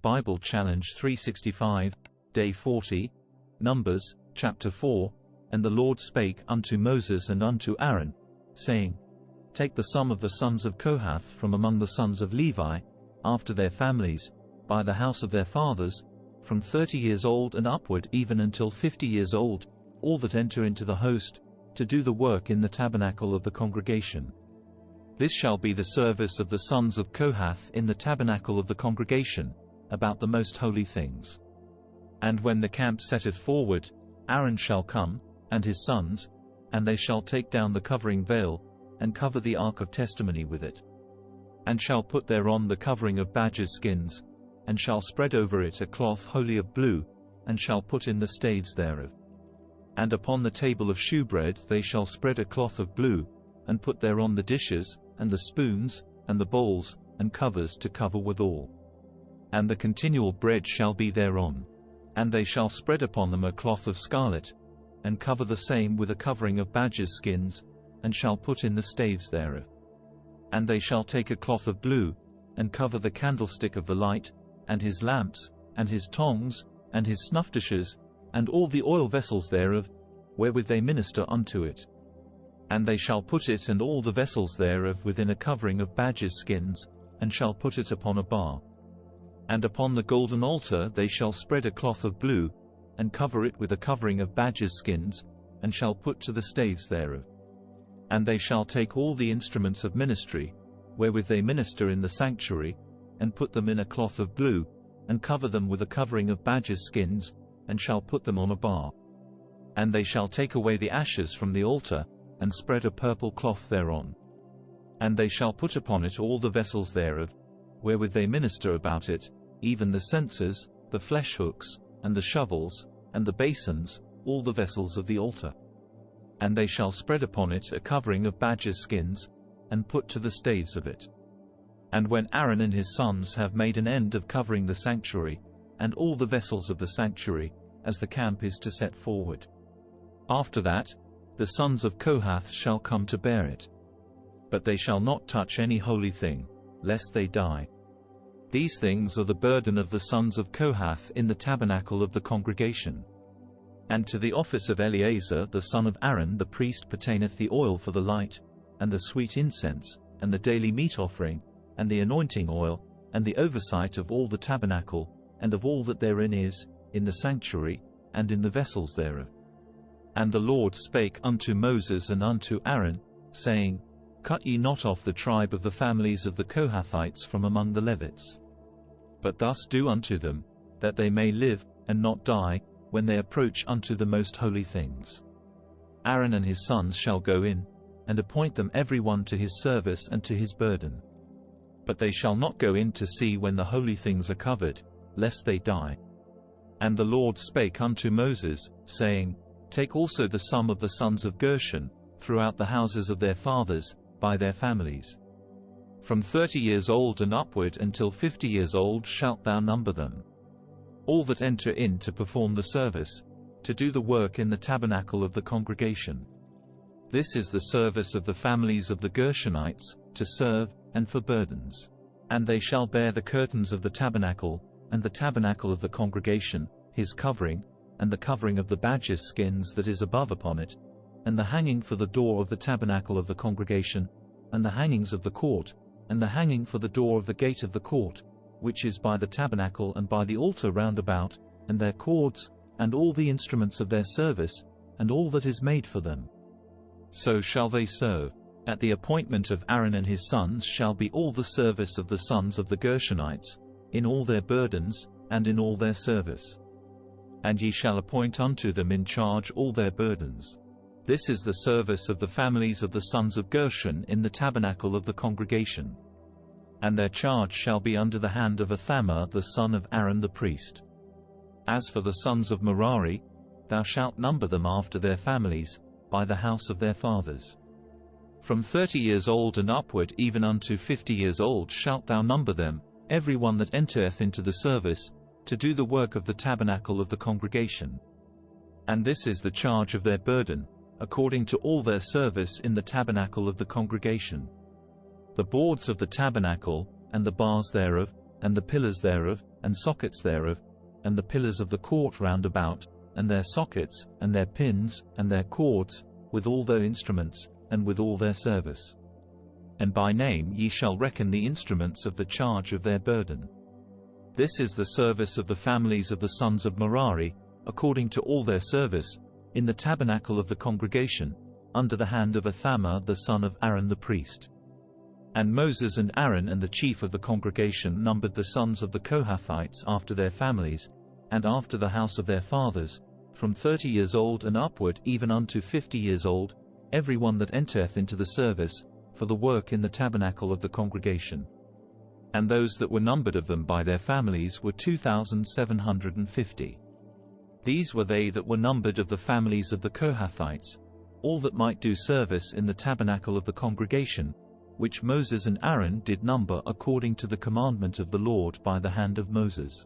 Bible Challenge 365, Day 40, Numbers, Chapter 4. And the Lord spake unto Moses and unto Aaron, saying, Take the sum of the sons of Kohath from among the sons of Levi, after their families, by the house of their fathers, from 30 years old and upward even until 50 years old, all that enter into the host, to do the work in the tabernacle of the congregation. This shall be the service of the sons of Kohath in the tabernacle of the congregation, about the most holy things. And when the camp setteth forward, Aaron shall come, and his sons, and they shall take down the covering veil, and cover the ark of testimony with it. And shall put thereon the covering of badgers' skins, and shall spread over it a cloth wholly of blue, and shall put in the staves thereof. And upon the table of shewbread they shall spread a cloth of blue, and put thereon the dishes, and the spoons, and the bowls, and covers to cover withal. And the continual bread shall be thereon. And they shall spread upon them a cloth of scarlet, and cover the same with a covering of badgers' skins, and shall put in the staves thereof. And they shall take a cloth of blue, and cover the candlestick of the light, and his lamps, and his tongs, and his snuff dishes, and all the oil vessels thereof, wherewith they minister unto it. And they shall put it and all the vessels thereof within a covering of badgers' skins, and shall put it upon a bar. And upon the golden altar they shall spread a cloth of blue, and cover it with a covering of badgers' skins, and shall put to the staves thereof. And they shall take all the instruments of ministry, wherewith they minister in the sanctuary, and put them in a cloth of blue, and cover them with a covering of badgers' skins, and shall put them on a bar. And they shall take away the ashes from the altar, and spread a purple cloth thereon. And they shall put upon it all the vessels thereof, wherewith they minister about it, even the censers, the flesh hooks, and the shovels, and the basins, all the vessels of the altar. And they shall spread upon it a covering of badgers' skins, and put to the staves of it. And when Aaron and his sons have made an end of covering the sanctuary, and all the vessels of the sanctuary, as the camp is to set forward. After that, the sons of Kohath shall come to bear it. But they shall not touch any holy thing, lest they die. These things are the burden of the sons of Kohath in the tabernacle of the congregation. And to the office of Eleazar the son of Aaron the priest pertaineth the oil for the light, and the sweet incense, and the daily meat offering, and the anointing oil, and the oversight of all the tabernacle, and of all that therein is, in the sanctuary, and in the vessels thereof. And the Lord spake unto Moses and unto Aaron, saying, Cut ye not off the tribe of the families of the Kohathites from among the Levites. But thus do unto them, that they may live, and not die, when they approach unto the most holy things. Aaron and his sons shall go in, and appoint them every one to his service and to his burden. But they shall not go in to see when the holy things are covered, lest they die. And the Lord spake unto Moses, saying, Take also the sum of the sons of Gershon, throughout the houses of their fathers, by their families. From 30 years old and upward until 50 years old shalt thou number them. All that enter in to perform the service, to do the work in the tabernacle of the congregation. This is the service of the families of the Gershonites, to serve, and for burdens. And they shall bear the curtains of the tabernacle, and the tabernacle of the congregation, his covering, and the covering of the badgers' skins that is above upon it, and the hanging for the door of the tabernacle of the congregation, and the hangings of the court, and the hanging for the door of the gate of the court, which is by the tabernacle and by the altar round about, and their cords, and all the instruments of their service, and all that is made for them. So shall they serve. At the appointment of Aaron and his sons shall be all the service of the sons of the Gershonites, in all their burdens, and in all their service. And ye shall appoint unto them in charge all their burdens. This is the service of the families of the sons of Gershon in the tabernacle of the congregation. And their charge shall be under the hand of Ithamar the son of Aaron the priest. As for the sons of Merari, thou shalt number them after their families, by the house of their fathers. From 30 years old and upward even unto 50 years old shalt thou number them, every one that entereth into the service, to do the work of the tabernacle of the congregation. And this is the charge of their burden, according to all their service in the tabernacle of the congregation. The boards of the tabernacle, and the bars thereof, and the pillars thereof, and sockets thereof, and the pillars of the court round about, and their sockets, and their pins, and their cords, with all their instruments, and with all their service. And by name ye shall reckon the instruments of the charge of their burden. This is the service of the families of the sons of Merari, according to all their service, in the tabernacle of the congregation, under the hand of Ithamar the son of Aaron the priest. And Moses and Aaron and the chief of the congregation numbered the sons of the Kohathites after their families, and after the house of their fathers, from 30 years old and upward even unto 50 years old, every one that entereth into the service, for the work in the tabernacle of the congregation. And those that were numbered of them by their families were 2,750. These were they that were numbered of the families of the Kohathites, all that might do service in the tabernacle of the congregation, which Moses and Aaron did number according to the commandment of the Lord by the hand of Moses.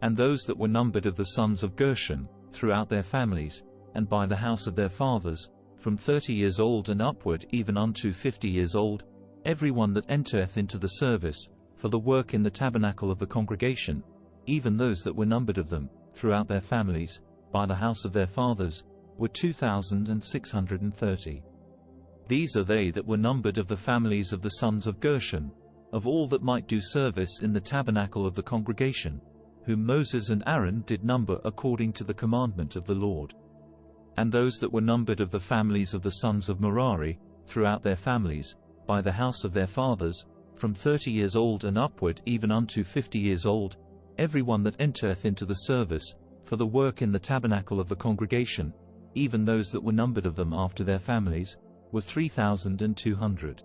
And those that were numbered of the sons of Gershon, throughout their families, and by the house of their fathers, from 30 years old and upward even unto 50 years old, every one that entereth into the service, for the work in the tabernacle of the congregation, even those that were numbered of them, throughout their families, by the house of their fathers, were 2,630. These are they that were numbered of the families of the sons of Gershon, of all that might do service in the tabernacle of the congregation, whom Moses and Aaron did number according to the commandment of the Lord. And those that were numbered of the families of the sons of Merari, throughout their families, by the house of their fathers, from 30 years old and upward even unto 50 years old, every one that entereth into the service, for the work in the tabernacle of the congregation, even those that were numbered of them after their families, were 3,200.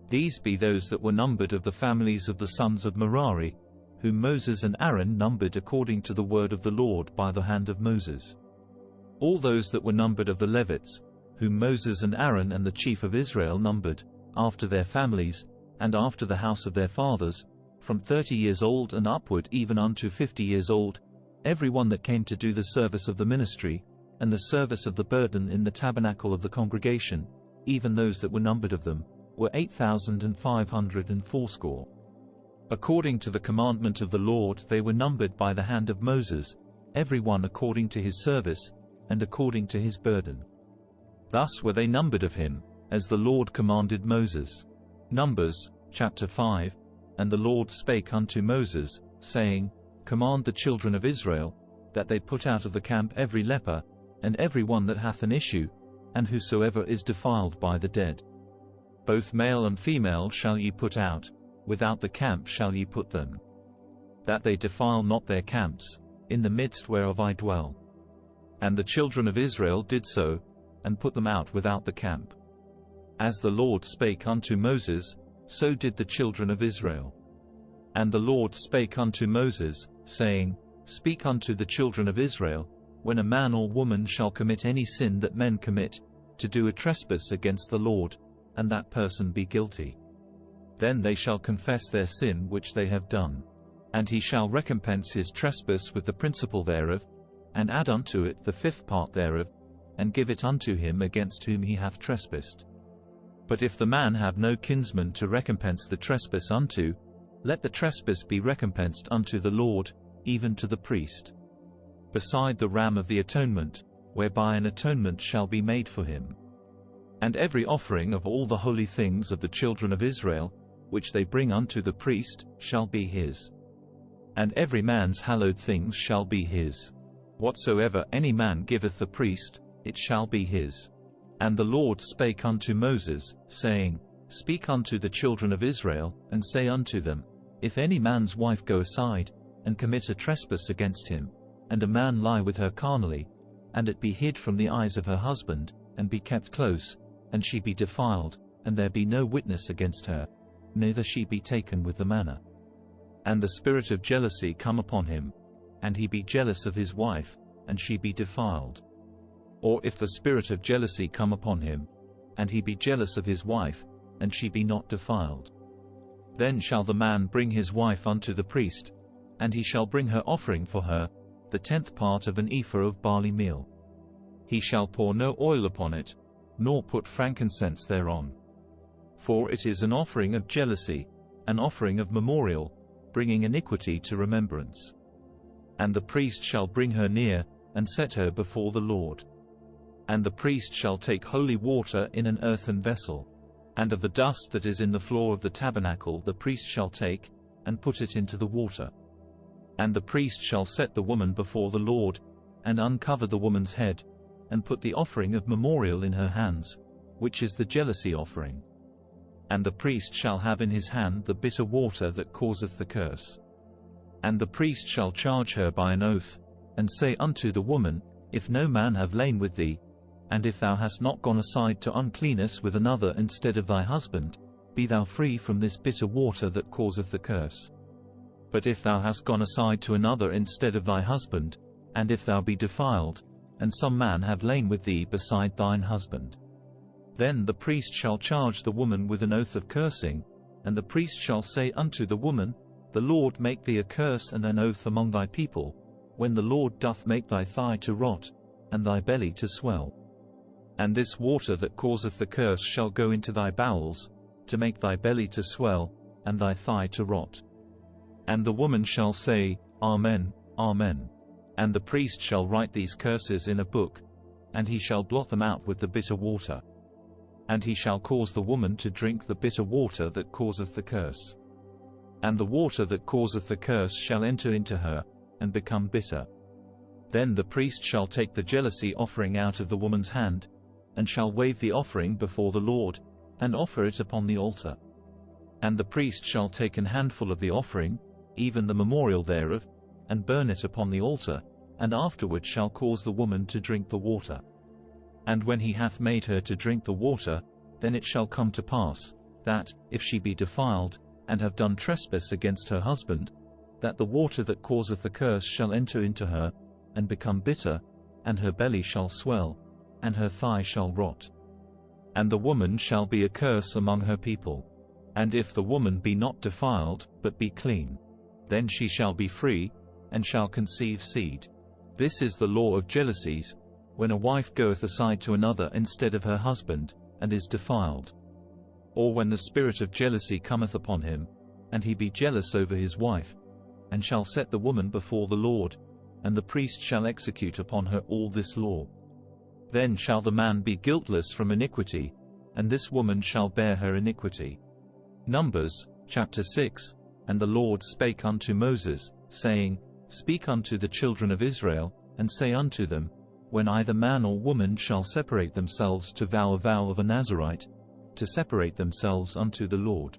These be those that were numbered of the families of the sons of Merari, whom Moses and Aaron numbered according to the word of the Lord by the hand of Moses. All those that were numbered of the Levites, whom Moses and Aaron and the chief of Israel numbered, after their families, and after the house of their fathers, from 30 years old and upward even unto 50 years old, every one that came to do the service of the ministry, and the service of the burden in the tabernacle of the congregation, even those that were numbered of them, were 8,580. According to the commandment of the Lord they were numbered by the hand of Moses, every one according to his service, and according to his burden. Thus were they numbered of him, as the Lord commanded Moses. Numbers, chapter 5. And the Lord spake unto Moses, saying, Command the children of Israel, that they put out of the camp every leper, and every one that hath an issue, and whosoever is defiled by the dead. Both male and female shall ye put out, without the camp shall ye put them. That they defile not their camps, in the midst whereof I dwell. And the children of Israel did so, and put them out without the camp. As the Lord spake unto Moses, so did the children of Israel. And the Lord spake unto Moses, saying, Speak unto the children of Israel, when a man or woman shall commit any sin that men commit, to do a trespass against the Lord, and that person be guilty. Then they shall confess their sin which they have done. And he shall recompense his trespass with the principal thereof, and add unto it the fifth part thereof, and give it unto him against whom he hath trespassed. But if the man have no kinsman to recompense the trespass unto, let the trespass be recompensed unto the Lord, even to the priest. Beside the ram of the atonement, whereby an atonement shall be made for him. And every offering of all the holy things of the children of Israel, which they bring unto the priest, shall be his. And every man's hallowed things shall be his. Whatsoever any man giveth the priest, it shall be his. And the Lord spake unto Moses, saying, Speak unto the children of Israel, and say unto them, If any man's wife go aside, and commit a trespass against him, and a man lie with her carnally, and it be hid from the eyes of her husband, and be kept close, and she be defiled, and there be no witness against her, neither she be taken with the manner. And the spirit of jealousy come upon him, and he be jealous of his wife, and she be defiled. Or if the spirit of jealousy come upon him, and he be jealous of his wife, and she be not defiled. Then shall the man bring his wife unto the priest, and he shall bring her offering for her, the 10th part of an ephah of barley meal. He shall pour no oil upon it, nor put frankincense thereon. For it is an offering of jealousy, an offering of memorial, bringing iniquity to remembrance. And the priest shall bring her near, and set her before the Lord. And the priest shall take holy water in an earthen vessel, and of the dust that is in the floor of the tabernacle the priest shall take, and put it into the water. And the priest shall set the woman before the Lord, and uncover the woman's head, and put the offering of memorial in her hands, which is the jealousy offering. And the priest shall have in his hand the bitter water that causeth the curse. And the priest shall charge her by an oath, and say unto the woman, If no man have lain with thee, and if thou hast not gone aside to uncleanness with another instead of thy husband, be thou free from this bitter water that causeth the curse. But if thou hast gone aside to another instead of thy husband, and if thou be defiled, and some man have lain with thee beside thine husband, then the priest shall charge the woman with an oath of cursing, and the priest shall say unto the woman, The Lord make thee a curse and an oath among thy people, when the Lord doth make thy thigh to rot, and thy belly to swell. And this water that causeth the curse shall go into thy bowels, to make thy belly to swell, and thy thigh to rot. And the woman shall say, Amen, Amen. And the priest shall write these curses in a book, and he shall blot them out with the bitter water. And he shall cause the woman to drink the bitter water that causeth the curse. And the water that causeth the curse shall enter into her, and become bitter. Then the priest shall take the jealousy offering out of the woman's hand, and shall wave the offering before the Lord, and offer it upon the altar. And the priest shall take an handful of the offering, even the memorial thereof, and burn it upon the altar, and afterward shall cause the woman to drink the water. And when he hath made her to drink the water, then it shall come to pass, that, if she be defiled, and have done trespass against her husband, that the water that causeth the curse shall enter into her, and become bitter, and her belly shall swell, and her thigh shall rot. And the woman shall be a curse among her people. And if the woman be not defiled, but be clean, then she shall be free, and shall conceive seed. This is the law of jealousies, when a wife goeth aside to another instead of her husband, and is defiled. Or when the spirit of jealousy cometh upon him, and he be jealous over his wife, and shall set the woman before the Lord, and the priest shall execute upon her all this law. Then shall the man be guiltless from iniquity, and this woman shall bear her iniquity. Numbers, chapter 6. And the Lord spake unto Moses, saying, Speak unto the children of Israel, and say unto them, When either man or woman shall separate themselves to vow a vow of a Nazarite, to separate themselves unto the Lord.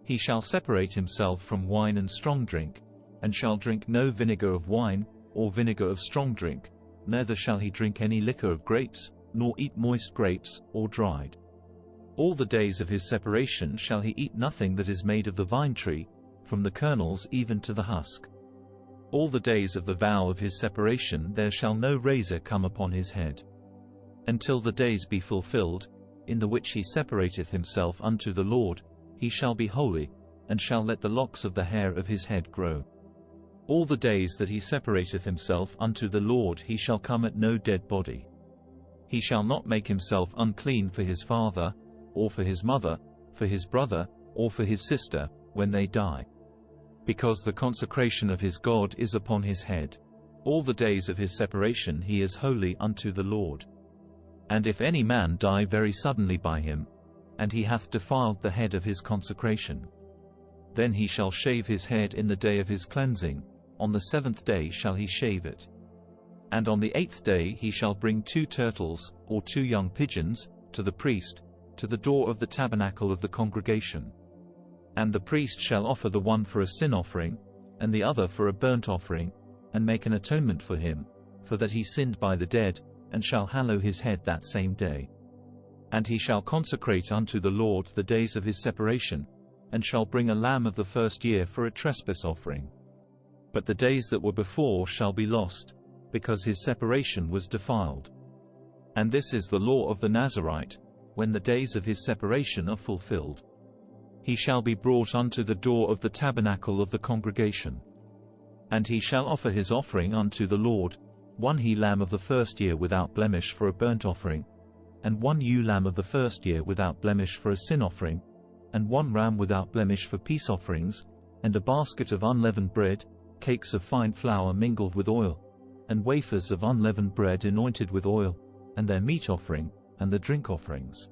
He shall separate himself from wine and strong drink, and shall drink no vinegar of wine, or vinegar of strong drink, neither shall he drink any liquor of grapes, nor eat moist grapes, or dried. All the days of his separation shall he eat nothing that is made of the vine tree, from the kernels even to the husk. All the days of the vow of his separation there shall no razor come upon his head. Until the days be fulfilled, in the which he separateth himself unto the Lord, he shall be holy, and shall let the locks of the hair of his head grow. All the days that he separateth himself unto the Lord he shall come at no dead body. He shall not make himself unclean for his father, or for his mother, for his brother, or for his sister, when they die. Because the consecration of his God is upon his head. All the days of his separation he is holy unto the Lord. And if any man die very suddenly by him, and he hath defiled the head of his consecration, then he shall shave his head in the day of his cleansing, on the 7th day shall he shave it. And on the 8th day he shall bring 2 turtles, or 2 young pigeons, to the priest, to the door of the tabernacle of the congregation. And the priest shall offer the one for a sin offering, and the other for a burnt offering, and make an atonement for him, for that he sinned by the dead, and shall hallow his head that same day. And he shall consecrate unto the Lord the days of his separation, and shall bring a lamb of the first year for a trespass offering. But the days that were before shall be lost, because his separation was defiled. And this is the law of the Nazarite, when the days of his separation are fulfilled. He shall be brought unto the door of the tabernacle of the congregation. And he shall offer his offering unto the Lord, 1 he-lamb of the first year without blemish for a burnt offering, and 1 ewe-lamb of the first year without blemish for a sin offering, and 1 ram without blemish for peace offerings, and a basket of unleavened bread, cakes of fine flour mingled with oil, and wafers of unleavened bread anointed with oil, and their meat offering, and the drink offerings.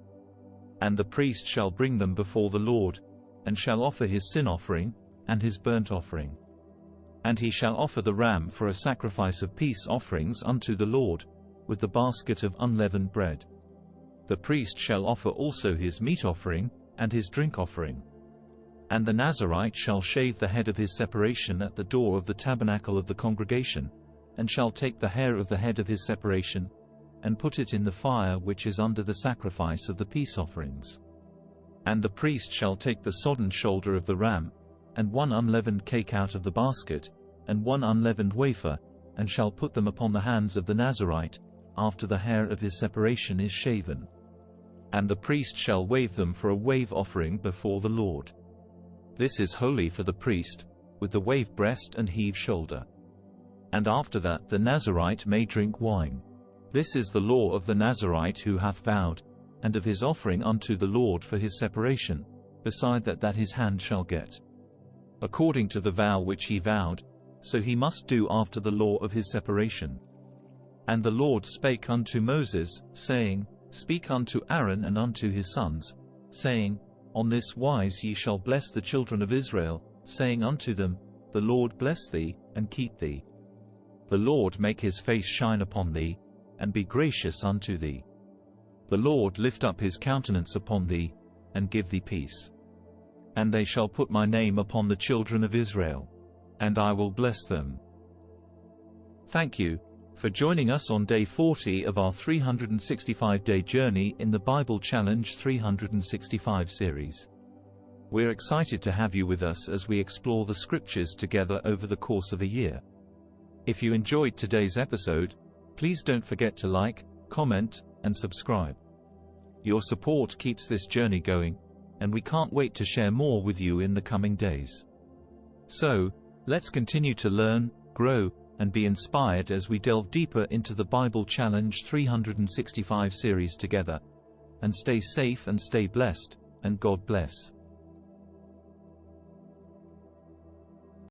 And the priest shall bring them before the Lord, and shall offer his sin offering, and his burnt offering. And he shall offer the ram for a sacrifice of peace offerings unto the Lord, with the basket of unleavened bread. The priest shall offer also his meat offering, and his drink offering. And the Nazarite shall shave the head of his separation at the door of the tabernacle of the congregation, and shall take the hair of the head of his separation, and put it in the fire which is under the sacrifice of the peace offerings. And the priest shall take the sodden shoulder of the ram, and one unleavened cake out of the basket, and one unleavened wafer, and shall put them upon the hands of the Nazarite, after the hair of his separation is shaven. And the priest shall wave them for a wave offering before the Lord. This is holy for the priest, with the wave breast and heave shoulder. And after that the Nazarite may drink wine. This is the law of the Nazarite who hath vowed, and of his offering unto the Lord for his separation, beside that his hand shall get. According to the vow which he vowed, so he must do after the law of his separation. And the Lord spake unto Moses, saying, Speak unto Aaron and unto his sons, saying, On this wise ye shall bless the children of Israel, saying unto them, The Lord bless thee, and keep thee. The Lord make his face shine upon thee, and be gracious unto thee. The Lord lift up his countenance upon thee, and give thee peace. And they shall put my name upon the children of Israel, and I will bless them. Thank you for joining us on day 40 of our 365-day journey in the Bible Challenge 365 series. We're excited to have you with us as we explore the scriptures together over the course of a year. If you enjoyed today's episode, please don't forget to like, comment, and subscribe. Your support keeps this journey going, and we can't wait to share more with you in the coming days. So, let's continue to learn, grow, and be inspired as we delve deeper into the Bible Challenge 365 series together. And stay safe and stay blessed, and God bless.